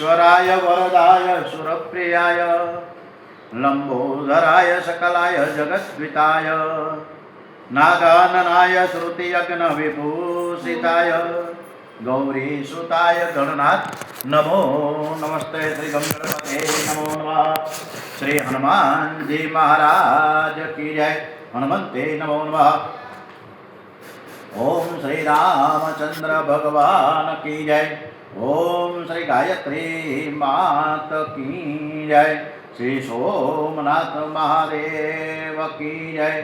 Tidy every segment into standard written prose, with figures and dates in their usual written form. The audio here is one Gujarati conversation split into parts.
ईश्वराय वरदाय सुरप्रियाय लंबोदराय सकलाय जगद्विताय नागाननाय श्रुतियज्ञ विभूषिताय गौरीसुताय गणनाथ नमो नमस्ते। श्री गंगणपते नमो नमः। श्री हनुमान जी महाराज की जय। हनुमंते नमो नमः। ओम श्री रामचंद्र भगवान की जय। ओम श्री गायत्री मात की जय। श्री सोमनाथ महादेव की जय।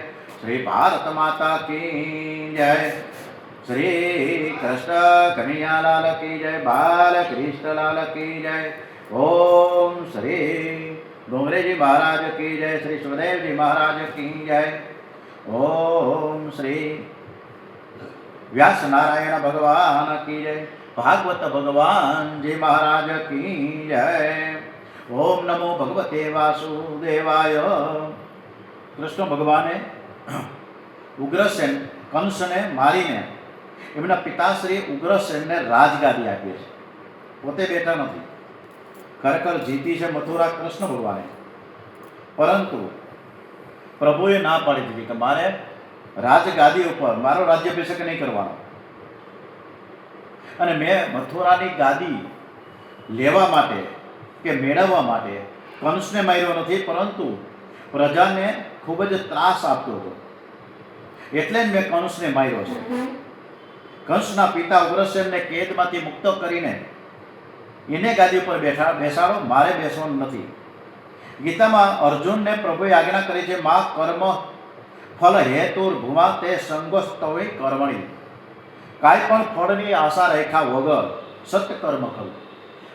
श्री भारत माता की जय। श्री कृष्ण कन्हैयालाल की जय। बाल कृष्ण लाल की जय। ओम श्री डोंगरे जी महाराज की जय। श्री सुखदेव जी महाराज की जय। ओम श्री व्यास नारायण भगवान की जय। भागवत भगवान जी महाराज की जय। ओम नमो भगवते वासुदेवाय। कृष्ण भगवाने उग्रसेन कंसने मारीने एमना पिताश्री उग्रसेनने राजगादी आपी छे। पोते बेठा नथी, खरेखर जीती छे मथुरा कृष्ण भगवाने, परंतु प्रभुए ना पाड़ी दीधी के मारे राजगादी पर मारो राज्याभिषेक नहीं करवानो अने मैं मथुरानी गादी लेवा माटे के मेळववा माटे कंसने मार्यो नथी, परंतु प्रजाने खूब ज त्रास आपतो हतो एटले ज मैं कंसने मार्यो छे। कंसना पिता उग्रसेनने कैदमांथी मुक्त करीने एने गादी पर बेसाडो, मारे बेसवानुं नथी। गीतामां अर्जुनने प्रभुए आज्ञा करी छे मा कर्म फल हेतुर्भुवा ते संगोस्तवे कर्मणि। कांई पण फळनी आशा रेखा वगर सत्य कर्म करो।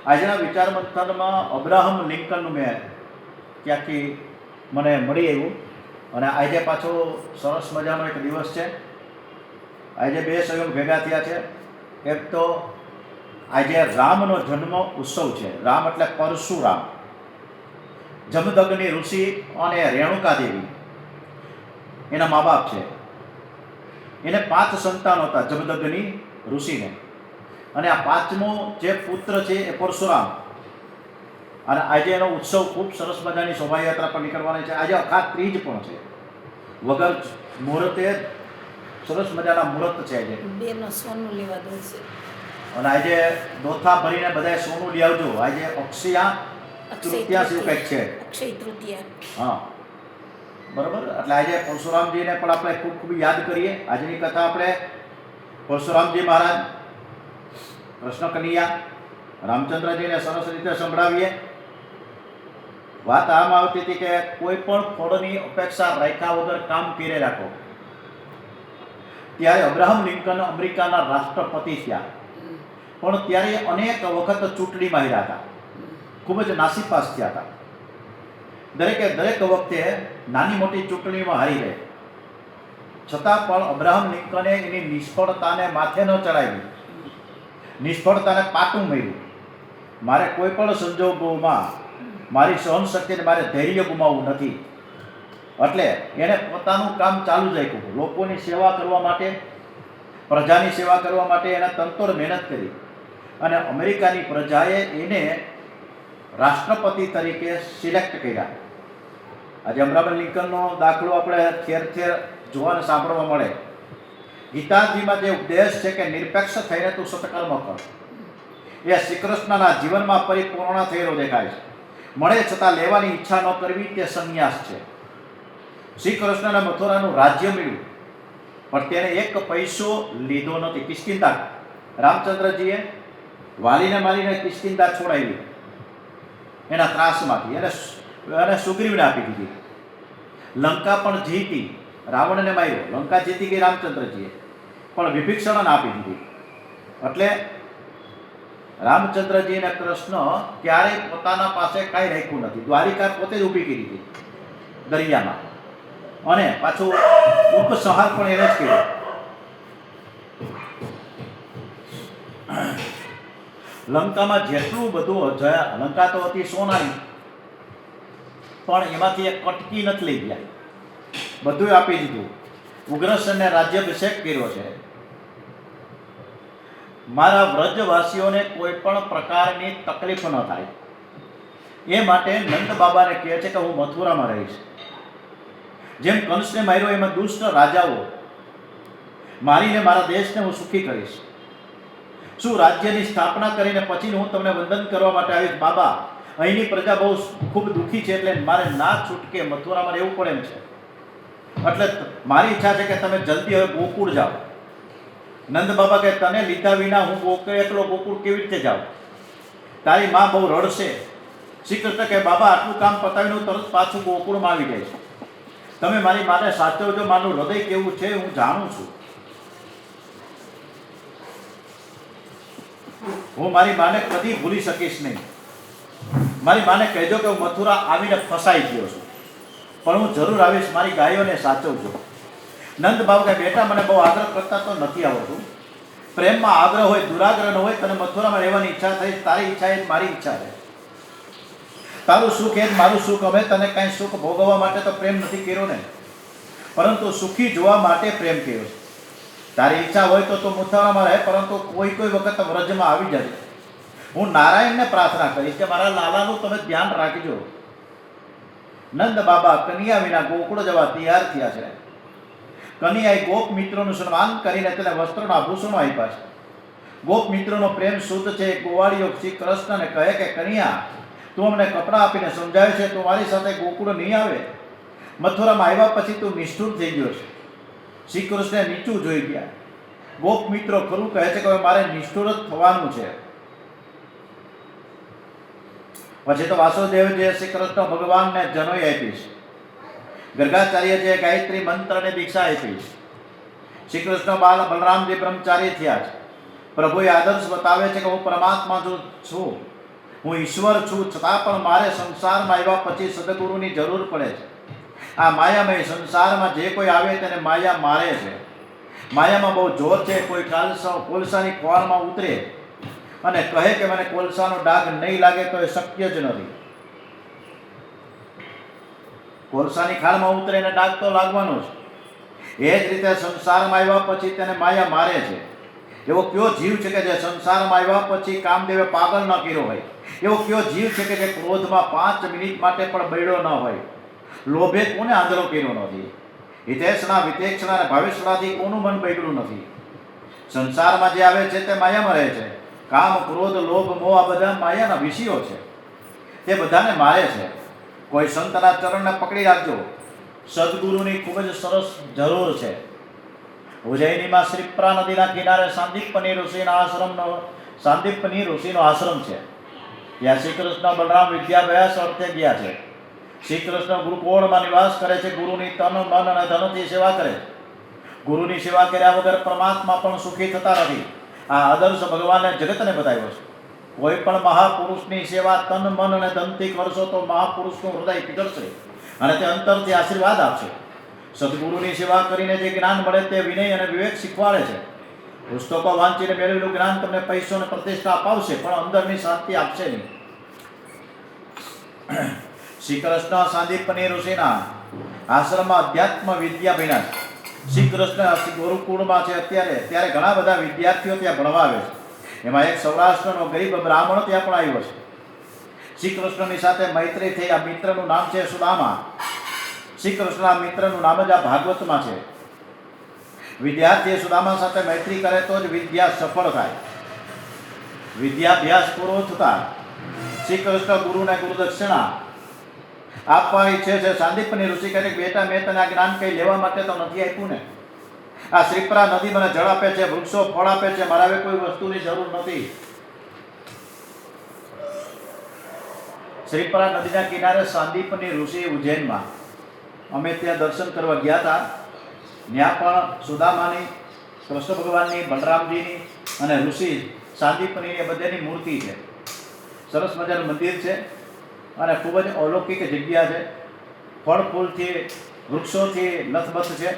आजना विचार मंथનમાં અબ્રાહમ લિંકનનું મેં ક્યાંકથી મને મળી આવ્યું અને આજે પાછો સરસ મજાનો એક દિવસ છે। આજે બે સંયોગ ભેગા થયા છે। એક તો આજે રામનો જન્મ ઉત્સવ છે। રામ એટલે પરશુરામ, જમદગ્નિ ઋષિ અને રેણુકા દેવી એના મા બાપ છે। એને 5 સંતાન હતા જમદગ્નિ ઋષિને, અને આ પાંચમો જે પુત્ર છે એ પરશુરામ। અને આજે એનો ઉત્સવ ખૂબ સરસ મજાની શોભાયાત્રા પણ નીકળવાની છે। આજે અખાત ત્રીજ પણ છે, વગર મુહૂર્તે સરસ મજાના મુહૂર્ત છે। આજે બેનો સોનું લેવા દઉં છે અને આજે દોથા ભરીને બધાએ સોનું લઈ આવજો। આજે અક્ષય તૃતીયા જેવું કંઈક છે, અક્ષય તૃતીયા। હા બરાબર। એટલે આજે પરશુરામજીને પણ આપણે ખૂબ ખૂબ યાદ કરીએ। આજની કથા આપણે પરશુરામજી મહારાજ, કૃષ્ણ કનૈયા, રામચંદ્રજીને સરસ રીતે સંભળાવીએ। વાત આમ આવતી હતી કે કોઈ પણ ફળની અપેક્ષા રાખ્યા વગર કામ કરી રાખો। ત્યારે અબ્રાહમ લિંકન અમેરિકાના રાષ્ટ્રપતિ થયા, પણ ત્યારે અનેક વખત ચૂંટણીમાં હાર્યા હતા, ખૂબ જ નાસીપાસ થયા હતા। દરેક વખતે નાની મોટી ચૂંટણીમાં હારી ગઈ, છતાં પણ અબ્રાહમ લિંકને એની નિષ્ફળતાને માથે ન ચડાવી, નિષ્ફળતાને પાટું માર્યું। મારે કોઈ પણ સંજોગોમાં મારી સહનશક્તિને મારે ધૈર્ય ગુમાવવું નથી, એટલે એણે પોતાનું કામ ચાલુ જ રાખ્યું। લોકોની સેવા કરવા માટે, પ્રજાની સેવા કરવા માટે એણે તંતોડ મહેનત કરી અને અમેરિકાની પ્રજાએ એને રાષ્ટ્રપતિ તરીકે સિલેક્ટ કર્યા। આજે અબ્રાહમ લિંકનનો દાખલો આપણે ઠેર ઠેર જોવા અને સાંભળવા મળે। ગીતાજીમાં જે ઉપદેશ છે કે નિરપેક્ષ થઈને તું સત્કર્મ કર, એ શ્રીકૃષ્ણના જીવનમાં પરિપૂર્ણ થયેલો દેખાય છે। મળે છતાં લેવાની ઈચ્છા ન કરવી તે સંન્યાસ છે। શ્રીકૃષ્ણને મથુરાનું રાજ્ય મળ્યું, પણ તેને એક પૈસો લીધો નથી। કિષ્કિંધા રામચંદ્રજીએ વાલીને મારીને કિષ્કિંધા છોડાવી એના ત્રાસમાંથી, એને સુગ્રીવને આપી દીધી। લંકા પણ જીતી, રાવણને માર્યો, લંકા જીતી ગઈ રામચંદ્રજીએ, પણ વિભીષણને આપી દીધી। એટલે રામચંદ્રજી અને કૃષ્ણ ક્યારેય પોતાના પાસે કાંઈ રાખ્યું નથી। દ્વારિકા પોતે જ ઊભી કરી હતી દરિયામાં, અને પાછું ઉપસંહાર પણ એને જ કર્યો। લંકામાં જેટલું બધું લંકા તો હતી સોનાની, પણ એમાંથી એક કટકી નથી લઈ ગયા, બધું આપી દીધું। ઉગ્રસેનને રાજ્યાભિષેક કર્યો છે। મારા વ્રજવાસીઓને કોઈ પણ પ્રકારની તકલીફ ન થાય એ માટે નંદ બાબાને કહે છે કે હું મથુરામાં રહીશ. જેમ કંસને માર્યો એમાં દુષ્ટ રાજાઓ મારીને મારા દેશને હું સુખી કરીશ. શું રાજ્યની સ્થાપના કરીને પછી હું તમને વંદન કરવા માટે આવીશ? બાબા, અહીંની પ્રજા બહુ ખૂબ દુઃખી છે, એટલે મારે ના છૂટકે મથુરામાં રહેવું પડે એમ છે. એટલે મારી ઈચ્છા છે કે તમે જલ્દી હવે ગોકુળ જાઓ. નંદ બાબા કે તને લીધા વિના હું એકલો ગોકુળ કેવી રીતે જાઉં? તારી માં બહુ રડશે. શ્રી કૃષ્ણ કે બાબા, આટલું કામ પતાવીને હું તરત પાછું ગોકુળમાં આવી જઈશ. તમે મારી માને સાચવજો, મારું હૃદય કેવું છે હું જાણું છું. હું મારી માને કદી ભૂલી શકીશ નહીં. મારી માને કહેજો કે હું મથુરા આવીને ફસાઈ ગયો છું, પણ હું જરૂર આવીશ. મારી ગાયોને સાચવજો. નંદ બાબા કે બેટા, મને બહુ આગ્રહ કરતા તો નથી આવડતું. પ્રેમમાં આગ્રહ હોય, દુરાગ્રહ ન હોય. તને મથુરામાં રહેવાની ઈચ્છા થઈ, તારી ઈચ્છા એ જ મારી ઈચ્છા છે. તારું સુખ એ જ મારું સુખ. હવે તને કાંઈ સુખ ભોગવવા માટે તો પ્રેમ નથી કર્યો ને, પરંતુ સુખી જોવા માટે પ્રેમ કર્યો છે. તારી ઈચ્છા હોય તો તું મથુરામાં રહે, પરંતુ કોઈ વખત વ્રજમાં આવી જાય. હું નારાયણને પ્રાર્થના કરીશ કે મારા લાલાનું તમે ધ્યાન રાખજો. નંદ બાબા કન્યા વિના ગોકુળ જવા તૈયાર થયા છે. કન્યાએ ગોપ મિત્રોનું સન્માન કરીને તેને વસ્ત્રોના આભૂષણો આપ્યા છે. ગોપ મિત્રોનો પ્રેમ શુદ્ધ છે. ગોવાળીઓ શ્રી કૃષ્ણને કહે કે કન્યા, તું અમને કપડાં આપીને સમજાવે છે, તું મારી સાથે ગોકુળ નહીં આવે. મથુરામાં આવ્યા પછી તું નિષ્ઠુર થઈ ગયો છે. શ્રી કૃષ્ણે નીચું જોઈ ગયા. ગોપ મિત્રો ખરું કહે છે કે મારે નિષ્ઠુર જ થવાનું છે. પછી તો વાસુદેવજીએ શ્રી કૃષ્ણ ભગવાનને જનોઈ આપી છે. ગર્ગાચાર્યજીએ ગાયત્રી મંત્રને દીક્ષા આપી છે. શ્રી કૃષ્ણ બલરામજી બ્રહ્મચારી થયા છે. પ્રભુએ આદર્શ બતાવે છે કે હું પરમાત્મા છું, હું ઈશ્વર છું, છતાં પણ મારે સંસારમાં આવ્યા પછી સદગુરુની જરૂર પડે છે. આ માયામય સંસારમાં જે કોઈ આવે તેને માયા મારે છે. માયામાં બહુ જોર છે. કોઈ કોલસાની ખોળમાં ઉતરે અને કહે કે મને કોલસાનો ડાઘ નહીં લાગે તો એ શક્ય જ નથી. કોલસાની ખાલમાં ઉતરે એને ડાઘ તો લાગવાનો જ. એ જ રીતે સંસારમાં આવ્યા પછી તેને માયા મારે છે. એવો કયો જીવ છે કે જે સંસારમાં આવ્યા પછી કામદેવે પાગલ ન કર્યો હોય? એવો કયો જીવ છે કે જે ક્રોધમાં 5 મિનિટ માટે પણ બળ્યો ન હોય? લોભે કોને આંધળો કર્યો નથી? હિતેશના વિતેક્ષના અને ભાવેશનાથી કોનું મન બગડ્યું નથી? સંસારમાં જે આવે છે તે માયામાં રહે છે. કામ, ક્રોધ, લોભ, મોહ આ બધા માયાના વિષયો છે. તે બધાને મારે છે. કોઈ સંતના ચરણને પકડી રાખજો. સદગુરુની ખૂબ જ સરસ જરૂર છે. ઉજ્જૈનીમાં શ્રીપ્રા નદીના કિનારે સાંદીપની ઋષિનો આશ્રમ છે. ત્યાં શ્રી કૃષ્ણ બલરામ વિદ્યાભ્યાસ અર્થે ગયા છે. શ્રી કૃષ્ણ ગુરુકુળમાં નિવાસ કરે છે. ગુરુની તન, મન અને ધનથી સેવા કરે. ગુરુની સેવા કર્યા વગર પરમાત્મા પણ સુખી થતા નથી. આ આદર્શ ભગવાને જગતને બતાવ્યો છે. કોઈ પણ મહાપુરુષની સેવા તન, મન અને ધનથી કરશો તો મહાપુરુષનું હૃદય પીગળશે અને તે અંતરથી આશીર્વાદ આપશે. સદગુરુની સેવા કરીને જે જ્ઞાન મળે તે વિનય અને વિવેક શીખવાડે છે. પુસ્તકો વાંચીને મેળવેલું જ્ઞાન તમને પૈસો અને પ્રતિષ્ઠા અપાવશે, પણ અંદરની શાંતિ આપશે નહીં. શ્રી કૃષ્ણ સાંદીપની ઋષિના આશ્રમમાં અધ્યાત્મ વિદ્યા ભણ્યા છે. શ્રી કૃષ્ણ ગુરુકુળમાં છે ત્યારે ઘણા બધા વિદ્યાર્થીઓ ત્યાં ભણવા આવે છે. એમાં એક સૌરાષ્ટ્રનો ગરીબ બ્રાહ્મણ ત્યાં પણ આવ્યો છે. શ્રી કૃષ્ણની સાથે મૈત્રી થઈ. આ મિત્રનું નામ છે સુદામા. શ્રી કૃષ્ણના મિત્રનું નામ જ આ ભાગવતમાં છે. વિદ્યાર્થી સુદામા સાથે મૈત્રી કરે તો જ વિદ્યા સફળ થાય. વિદ્યાભ્યાસ પૂરો થતા શ્રી કૃષ્ણ ગુરુને ગુરુદક્ષિણા આપવા ઈચ્છે છે. સાંદીપની ઋષિ કહે કે બેટા, મેં તને આ જ્ઞાન કંઈ લેવા માટે તો નથી આપ્યું ને. આ શ્રીપરા નદી મને જળ આપે છે, વૃક્ષો ફળ આપે છે, મારે હવે કોઈ વસ્તુની જરૂર નથી. શ્રીપરા નદીના કિનારે સાંદીપની ઋષિ ઉજ્જૈનમાં અમે ત્યાં દર્શન કરવા ગયા હતા. ત્યાં પણ સુદામાની, કૃષ્ણ ભગવાનની, બલરામજીની અને ઋષિ સાંદીપની એ બધાની મૂર્તિ છે. સરસ મજાનું મંદિર છે અને ખૂબ જ અલૌકિક જગ્યા છે. ફળ ફૂલથી, વૃક્ષોથી લથબથ છે.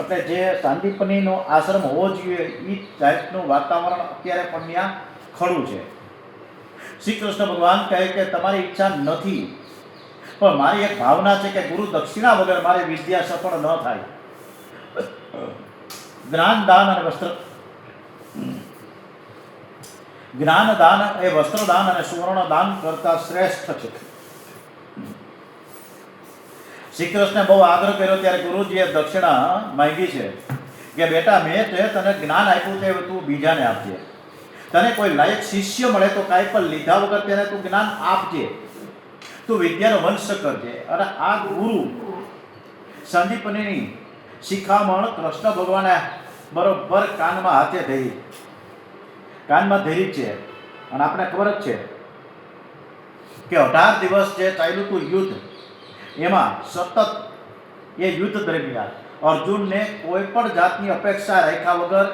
એટલે જે સાંદીપનીનો આશ્રમ હોવો જોઈએ એ ટાઈપનું વાતાવરણ અત્યારે પણ ત્યાં ખડું છે. શ્રી કૃષ્ણ ભગવાન કહે કે તમારી ઈચ્છા નથી, પણ મારી એક ભાવના છે કે ગુરુ દક્ષિણા વગર મારી વિદ્યા સફળ ન થાય. જ્ઞાન, દાન અને વસ્ત્ર જ્ઞાન દાન એ વસ્ત્રદાન અને સુવર્ણ દાન કરતા શ્રેષ્ઠ છે. શ્રી કૃષ્ણે બહુ આગ્રહ કર્યો ત્યારે ગુરુજીએ દક્ષિણા માંગી છે કે બેટા મેં તે તને જ્ઞાન આપ્યું તે તું બીજાને આપજે. તને કોઈ લાયક શિષ્ય મળે તો કાંઈ પણ લીધા વગર તેને તું જ્ઞાન આપજે. તું વિદ્યાનો વંશ કરજે. અને આ ગુરુ સંદીપની શિખામણ કૃષ્ણ ભગવાને બરોબર કાનમાં ધરી છે. અને આપણે ખબર જ છે કે 18 દિવસ જે ચાલ્યું હતું યુદ્ધ, એમાં સતત એ યુદ્ધ દરમિયાન અર્જુનને કોઈ પણ જાતની અપેક્ષા રાખ્યા વગર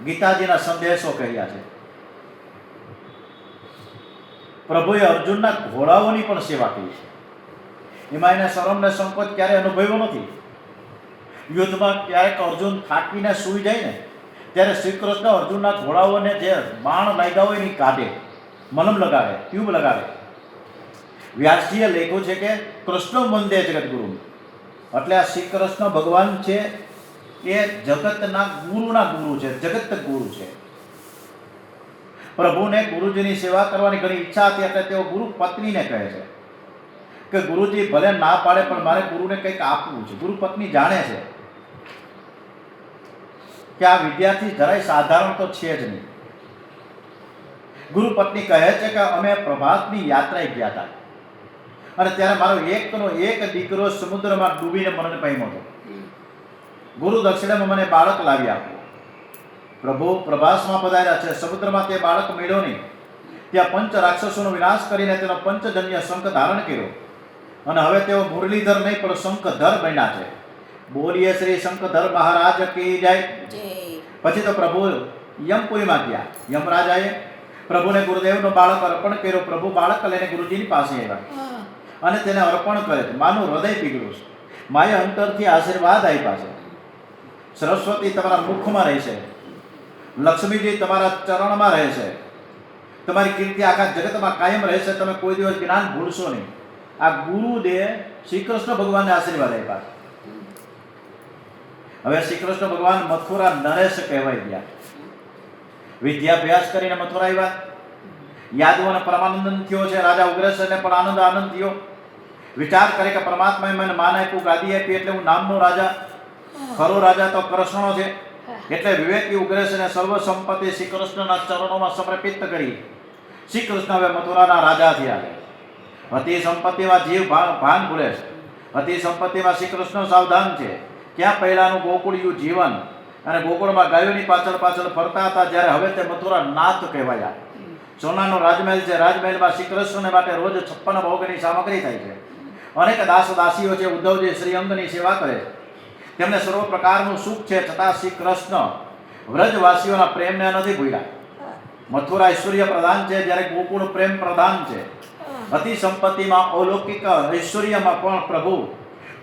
ગીતાજીના સંદેશો કહ્યા છે. પ્રભુએ અર્જુનના ઘોડાઓની પણ સેવા કરી છે. એમાં એને શરમ ને સંકોચ ક્યારે અનુભવ્યો નથી. યુદ્ધમાં ક્યારેક અર્જુન થાકીને સૂઈ જાય ને ત્યારે શ્રી કૃષ્ણ અર્જુનના ઘોડાઓને જે બાણ લાગ્યા હોય એની કાઢે, મલમ લગાવે, ટ્યુબ લગાવે. વ્યાસજીએ લખ્યું છે કે કૃષ્ણ વંદે જગતગુરુ, એટલે આ શ્રી કૃષ્ણ ભગવાન છે એ જગતના ગુરુના ગુરુ છે, જગત ગુરુ છે. પ્રભુને ગુરુજીની સેવા કરવાની ઘણી ઈચ્છા હતી એટલે તેઓ ગુરુ પત્નીને કહે છે કે ગુરુજી ભલે ના પાડે પણ મારે ગુરુને કંઈક આપવું છે. ગુરુ પત્ની જાણે છે કે આ વિદ્યાર્થી જરાય સાધારણ તો છે જ નહીં. ગુરુ પત્ની કહે છે કે અમે પ્રભાતની યાત્રાએ ગયા હતા અને ત્યારે મારો એકનો એક દીકરો સમુદ્રમાં ડૂબીને મરણ પામ્યો હતો. ગુરુ દક્ષિણામાં મને બાળક લાવી આપ્યું. પ્રભુ પ્રભાસમાં પધાર્યા છે. સમુદ્રમાં તે બાળક મળ્યો નહીં. ત્યાં પંચ રાક્ષસોનો વિનાશ કરીને તેનો પંચજન્ય શંખ ધારણ કર્યો અને હવે તેઓ મુરલીધર નહીં પણ શંખધર બન્યા છે. બોલીએ શ્રી શંખધર મહારાજ કી જય. પછી તો પ્રભુ યમપુરીમાં ગયા. યમરાજાએ પ્રભુને ગુરુદેવનો બાળક અર્પણ કર્યો. પ્રભુ બાળક લઈને ગુરુજીની પાસે આવ્યા અને તેને અર્પણ કરે છે. માનું હૃદય પીગળ્યું છે. માએ અંતરથી આશીર્વાદ આપ્યા છે. સરસ્વતી તમારા મુખમાં રહેશે, લક્ષ્મીજી તમારા ચરણમાં રહેશે, તમારી કીર્તિ આખા જગતમાં કાયમ રહેશે. તમે કોઈ દિવસ જ્ઞાન ભૂલશો નહીં. આ ગુરુદેવ શ્રી કૃષ્ણ ભગવાનને આશીર્વાદ આપ્યા. હવે શ્રી કૃષ્ણ ભગવાન મથુરા નરેશ કહેવાય ગયા. વિદ્યાભ્યાસ કરીને મથુરા આવ્યા. યાદવોને પરમાનંદ થયો છે. રાજા ઉગ્રસેનને પણ આનંદ થયો. વિચાર કરે કે પરમાત્માએ મને માન આપ્યું, ગાદી આપી, એટલે હું નામનો રાજા. ખરો રાજા તો કૃષ્ણનો છે. એટલે વિવેકી ઉગ્રસેને સર્વ સંપત્તિ શ્રી કૃષ્ણના ચરણોમાં સમર્પિત કરી. શ્રી કૃષ્ણ હવે મથુરાના રાજા થયા. હતી સંપત્તિમાં જીવ ભાન ભૂલે છે. હતી સંપત્તિમાં શ્રી કૃષ્ણ સાવધાન છે. ક્યાં પહેલાનું ગોકુળિયું જીવન અને ગોકુળમાં ગાયોની પાછળ ફરતા હતા, જ્યારે હવે તે મથુરા નાથ કહેવાયા. સોનાનો રાજમહેલ છે. રાજમહેલમાં શ્રી કૃષ્ણને માટે રોજ 56 ભોગની સામગ્રી થાય છે. અનેક દાસ દાસીઓ છે. ઉદ્ધવજી શ્રીઅંગની સેવા કરે છે. તેમને સર્વ પ્રકારનું સુખ છે, છતાં શ્રી કૃષ્ણ વ્રજવાસીઓના પ્રેમને નથી ભૂલ્યા. મથુરા ઐશ્વર્ય પ્રધાન છે, જ્યારે ગોકુળ પ્રેમ પ્રધાન છે. અતિ સંપત્તિમાં અલૌકિક ઐશ્વર્યમાં પણ પ્રભુ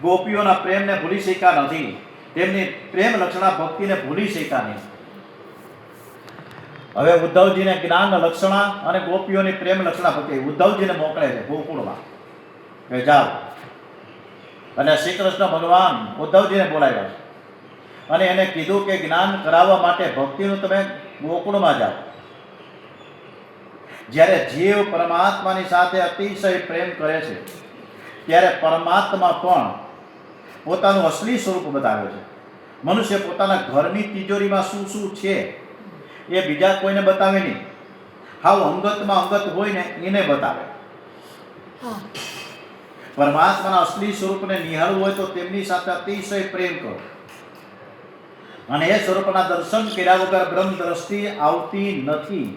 ગોપીઓના પ્રેમને ભૂલી શક્યા નથી. તેમની પ્રેમ લક્ષણા ભક્તિને ભૂલી શક્યા નહીં. હવે ઉદ્ધવજીને જ્ઞાન લક્ષણા અને ગોપીઓની પ્રેમ લક્ષણા ભક્તિ ઉદ્ધવજીને મોકલે છે ગોકુળમાં કે જાઓ. અને શ્રી કૃષ્ણ ભગવાન ઉદ્ધવજીને બોલાવ્યા છે અને એને કીધું કે જ્ઞાન કરાવવા માટે ભક્તિનું તમે ગોકુળમાં જાઓ. જ્યારે જીવ પરમાત્માની સાથે અતિશય પ્રેમ કરે છે ત્યારે પરમાત્મા પણ પોતાનું અસલી સ્વરૂપ બતાવે છે. મનુષ્ય પોતાના ઘરની તિજોરીમાં શું છે એ બીજા કોઈને બતાવે નહીં. હાવ અંગતમાં અંગત હોય ને એને બતાવે. પરમાત્માના અસલી સ્વરૂપને નિહાળવું હોય તો તેમની સાથે અતિશય પ્રેમ કરો. અને એ સ્વરૂપના દર્શન કર્યા વગર બ્રહ્મ દ્રષ્ટિ આવતી નથી.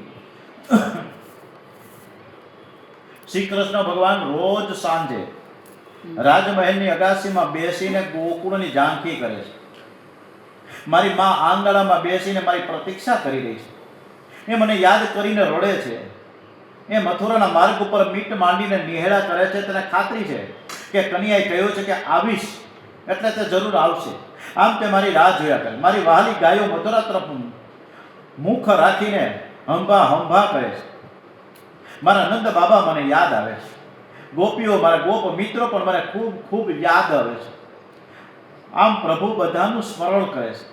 શ્રી કૃષ્ણ ભગવાન રોજ સાંજે રાજમહેલની અગાસીમાં બેસીને ગોકુળની ઝાંખી કરે છે. મારી માં આંગણામાં બેસીને મારી પ્રતીક્ષા કરી રહી છે. એ મને યાદ કરીને રડે છે. એ મથુરાના માર્ગ ઉપર મીટ માંડીને નિહેળા કરે છે. તેને ખાતરી છે કે કન્યાએ કહ્યું છે કે આવીશ એટલે તે જરૂર આવશે. આમ તે મારી રાહ જોયા કરે. મારી વહાલી ગાયો મથુરા તરફ મુખ રાખીને હંભા કરે છે. મારા નંદ બાબા મને યાદ આવે છે. ગોપીઓ, મારા ગોપ મિત્રો પણ મને ખૂબ યાદ આવે છે. આમ પ્રભુ બધાનું સ્મરણ કરે છે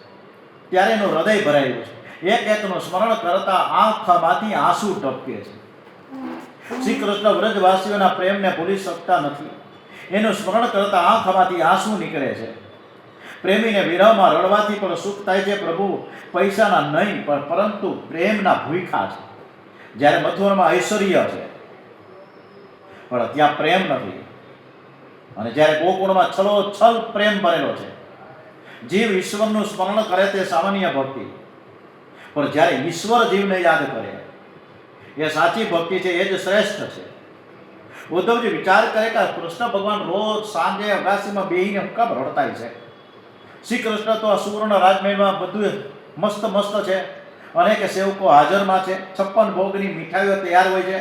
ત્યારે એનું હૃદય ભરાયું છે. એક એકનું સ્મરણ કરતા આંખમાંથી આંસુ ટપકે છે. શ્રી કૃષ્ણ વ્રજવાસીઓના પ્રેમને ભૂલી શકતા નથી. એનું સ્મરણ કરતા આંખમાંથી આંસુ નીકળે છે. પ્રેમીને વિરહમાં રડવાથી પણ સુખ થાય છે. પ્રભુ પૈસાના નહીં પરંતુ પ્રેમના ભૂખા છે. જ્યારે મથુરામાં ઐશ્વર્ય છે પણ ત્યાં પ્રેમ નથી, અને જ્યારે ગોકુળમાં છલોછલ પ્રેમ ભરેલો છે. જીવ ઈશ્વરનું સ્મરણ કરે તે સામાન્ય ભક્તિ, પણ જ્યારે ઈશ્વર જીવને યાદ કરે એ સાચી ભક્તિ છે, એ જ શ્રેષ્ઠ છે. ઉદ્ધવજી વિચાર કરે કે કૃષ્ણ ભગવાન રોજ સાંજે અગાસીમાં બેહીને હું કામ રડતાય છે. શ્રી કૃષ્ણ તો આ સુવર્ણ રાજમહેલમાં બધું મસ્ત મસ્ત છે, અનેક સેવકો હાજરમાં છે, 56 ભોગની મીઠાઈઓ તૈયાર હોય છે.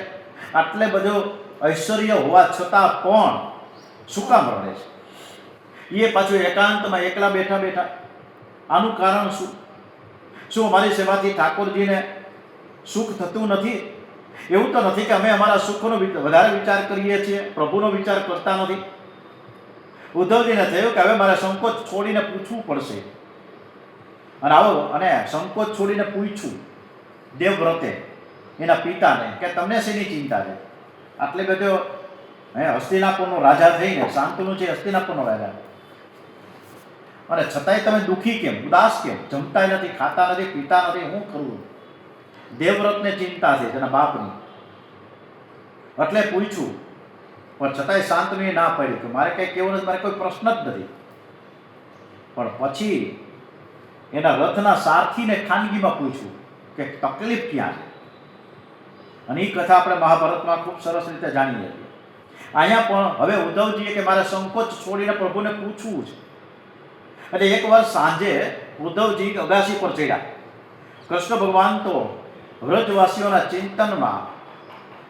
આટલે બધું ઐશ્વર્ય હોવા છતાં પણ શું કામ રડે છે? એ પાછું એકાંતમાં એકલા બેઠા બેઠા. આનું કારણ શું? શું અમારી સેવાથી ઠાકોરજીને સુખ થતું નથી? એવું તો નથી કે અમે અમારા સુખનો વધારે વિચાર કરીએ છીએ, પ્રભુનો વિચાર કરતા નથી. ઉદ્ધવજીને થયું કે હવે મારે સંકોચ છોડીને પૂછવું પડશે. અને સંકોચ છોડીને પૂછ્યું દેવવ્રતે એના પિતાને કે તમને શેની ચિંતા છે? આટલે બધો હસ્તિનાપુરનો રાજા થઈને, શાંતનુ છે હસ્તિનાપુરનો રાજા, અને છતાંય તમે દુઃખી કેમ, ઉદાસ કેમ? જમતા નથી, ખાતા નથી, પીતા નથી, શું કરવું? દેવવ્રતને ચિંતા છે તેના બાપની, એટલે પૂછ્યું. પણ છતાંય શાંતનુએ ના પાડી કે મારે કંઈ કહેવું નથી, મારે કોઈ પ્રશ્ન જ નથી. પણ પછી એના રથના સારથીને ખાનગીમાં પૂછ્યું કે તકલીફ ક્યાં છે? અને એ કથા આપણે મહાભારતમાં ખૂબ સરસ રીતે જાણીએ છીએ. અહીંયા પણ હવે ઉદ્ધવજીએ કે મારે સંકોચ છોડીને પ્રભુને પૂછવું છે. એટલે એકવાર સાંજે ઉદ્ધવજી અગાસી પર ચડ્યા. કૃષ્ણ ભગવાન તો વ્રજવાસીઓના ચિંતનમાં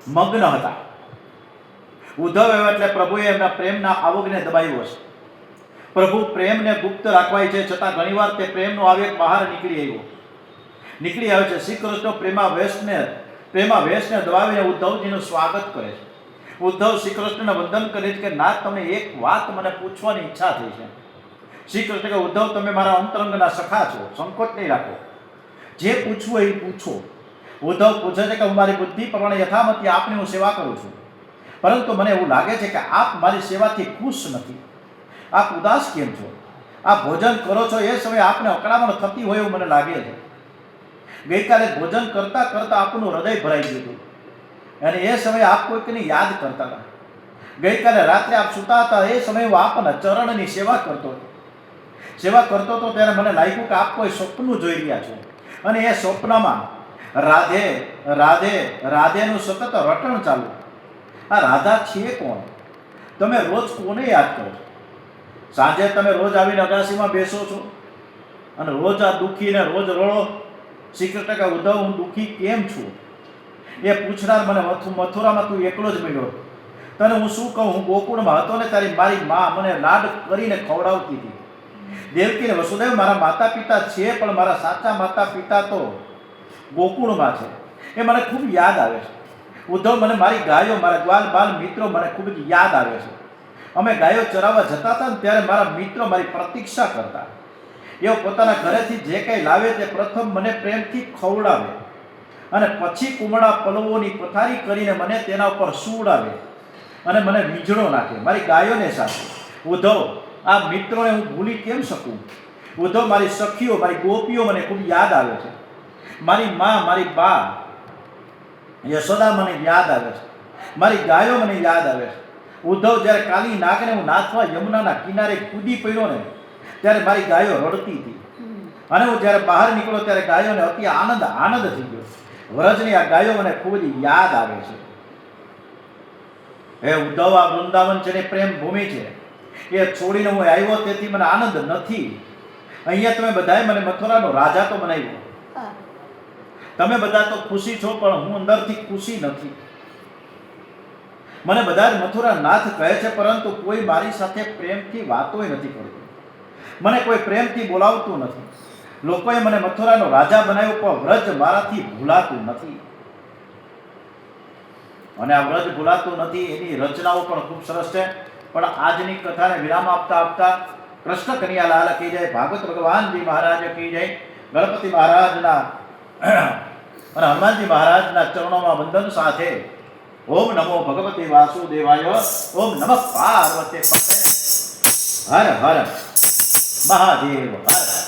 મગ્ન હતા. ઉદ્ધવ એટલે પ્રભુએ એમના પ્રેમના આવગને દબાવ્યો છે. પ્રભુ પ્રેમને ગુપ્ત રાખવાય છે, છતાં ઘણીવાર તે પ્રેમનો આવેગ બહાર નીકળી આવે છે. શ્રી કૃષ્ણ પ્રેમા વેશને દબાવીને ઉદ્ધવજીનું સ્વાગત કરે છે. ઉદ્ધવ શ્રી કૃષ્ણને વંદન કરે છે કે નાથ, તમને એક વાત મને પૂછવાની ઈચ્છા થઈ છે. શ્રી કૃષ્ણ કે ઉદ્ધવ, તમે મારા અંતરંગના સખા છો, સંકોચ નહીં રાખો, જે પૂછવું એ પૂછો. ઉદ્ધવ પૂછે છે કે હું મારી બુદ્ધિ પ્રમાણે યથામતી આપની હું સેવા કરું છું, પરંતુ મને એવું લાગે છે કે આપ મારી સેવાથી ખુશ નથી. આપ ઉદાસ કેમ છો? આપ ભોજન કરો છો એ સમયે આપને અકળામણ થતી હોય એવું મને લાગે છે. ગઈકાલે ભોજન કરતા કરતા આપનું હૃદય ભરાઈ ગયું હતું, અને એ સમયે આપ કોઈકને યાદ કરતા હતા. ગઈકાલે રાત્રે આપ સૂતા હતા, એ સમયે હું આપના ચરણની સેવા કરતો હતો ત્યારે મને લાગ્યું કે આપ કોઈ સ્વપ્ન જોઈ રહ્યા છો, અને એ સ્વપ્નમાં રાધે રાધે રાધેનું સતત રટણ ચાલુ. આ રાધા છે કોણ? તમે રોજ કોને યાદ કરો છો? સાંજે તમે રોજ આવીને અગાસીમાં બેસો છો અને રોજ આ દુઃખીને રોજ રડો. શ્રી કૃષ્ણ કે ઉદ્ધવ, હું દુઃખી કેમ છું એ પૂછનાર મને મથુરામાં તું એકલો જ મળ્યો. તને હું શું કહું? હું ગોકુળમાં હતો ને તારી મારી મા મને લાડ કરીને ખવડાવતી હતી. દેવકી ને વસુદેવ મારા માતા પિતા છે, પણ મારા સાચા માતા પિતા તો ગોકુળમાં છે. એ મને ખૂબ યાદ આવે છે. ઉદ્ધવ, મને મારી ગાયો, મારા ગ્વાલ બાલ મિત્રો મને ખૂબ જ યાદ આવે છે. અમે ગાયો ચરાવવા જતા હતા ને ત્યારે મારા મિત્રો મારી પ્રતીક્ષા કરતા. એઓ પોતાના ઘરેથી જે કંઈ લાવે તે પ્રથમ મને પ્રેમથી ખવડાવે, અને પછી કુમળા પલવોની પથારી કરીને મને તેના ઉપર સુવડાવે અને મને વીજળો નાખે મારી ગાયોને સાથે. ઉદ્ધવ, આ મિત્રોને હું ભૂલી કેમ શકું? ઉદ્ધવ, મારી સખીઓ, મારી ગોપીઓ મને ખૂબ યાદ આવે છે. મારી મા, મારી બા યશોદા મને યાદ આવે છે. મારી ગાયો મને યાદ આવે છે. ઉદ્ધવ, જ્યારે કાલી નાગને હું નાથવા યમુનાના કિનારે કૂદી પડ્યો ને ત્યારે મારી ગાયો રડતી હતી, અને હું જ્યારે બહાર નીકળ્યો ત્યારે ગાયોને અતિ આનંદ થઈ ગયો. વ્રજની આ ગાયો મને ખૂબ જ યાદ આવે છે. હે ઉદ્ધવ, આ વૃંદાવન છે ને પ્રેમ ભૂમિ છે, એ છોડીને હું આવ્યો તેથી મને આનંદ નથી. અહીંયા તમે બધાએ મને મથુરાનો રાજા તો બનાવ્યો, તમે બધા તો ખુશી છો, પણ હું અંદરથી ખુશી નથી. મને બધા જ મથુરા નાથ કહે છે, પરંતુ કોઈ મારી સાથે પ્રેમથી વાતોય નથી કરતું. મને કોઈ પ્રેમથી બોલાવતું નથી. લોકોએ મને મથુરાનો રાજા બનાવ્યો, પણ વ્રજ મારાથી ભૂલાતું નથી. અને આ વ્રજ ભૂલાતું નથી એની રચનાઓ પણ ખૂબ સરસ છે. પણ આજની કથાને વિરામ આપતા કૃષ્ણ કનૈયાલાલ કી જય, ભાગવત ભગવાનજી મહારાજ કી જય, ગણપતિ મહારાજના અને હનુમાનજી મહારાજના ચરણોમાં વંદન સાથે ઓમ નમો ભગવતે વાસુદેવાય, ઓમ નમઃ પાર્વતે પતય, હર હર મહાદેવ હર.